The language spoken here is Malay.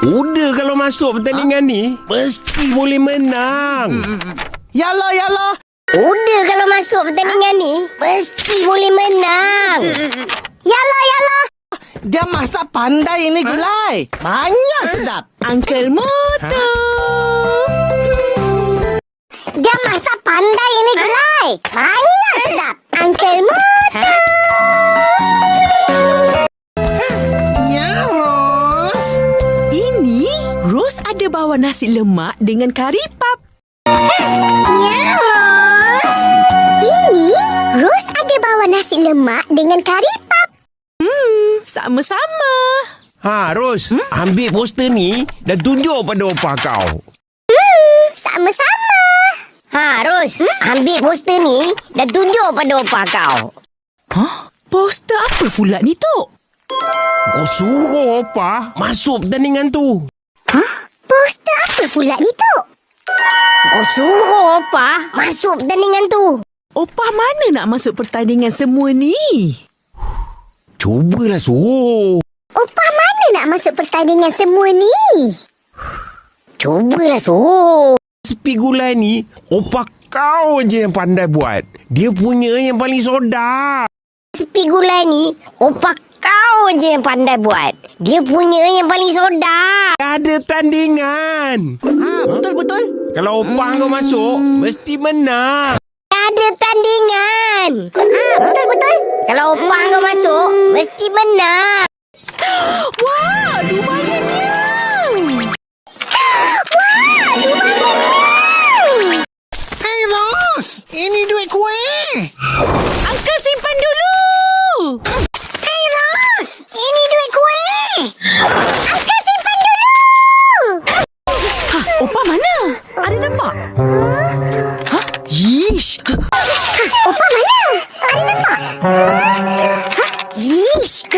Udah kalau masuk pertandingan ni, mesti boleh menang. Yalah. Udah kalau masuk pertandingan ni, mesti boleh menang. Yalah. Dia masak pandai ini gulai. Banyak sedap. Uncle Moto. Dia masak pandai ini gulai. Banyak sedap. Uncle Moto. Ya, Ros. Ini Ros ada bawa nasi lemak dengan kari pap. Ya, Ros. Ini Ros ada bawa nasi lemak dengan kari pap. Sama-sama. Ros, ambil poster ni dan tunjuk pada opah kau. Sama-sama. Ros, ambil poster ni dan tunjuk pada opah kau. Poster apa pula ni, Tok? Kau suruh opah masuk pertandingan tu. Poster apa pula ni, Tok? Kau suruh opah masuk pertandingan tu. Opah mana nak masuk pertandingan semua ni? Cubalah suruh. Opah mana nak masuk pertandingan semua ni? Cubalah suruh. Sepi gulai ni, opah kau je yang pandai buat. Dia punya yang paling sedap. Sepi gulai ni, opah kau je yang pandai buat. Dia punya yang paling sedap. Ada tandingan. Betul. Kalau opah kau masuk, mesti menang. Ada tandingan. Betul. Kalau opah kau masuk, mesti menang. Wah, lumayannya. Hey, Ros. Ini duit kuih. Uncle simpan dulu. Hey, Ros. Ini duit kuih. Uncle simpan dulu. Opah mana? Ada nampak? Yish. Opah mana? Ada nampak? Yish.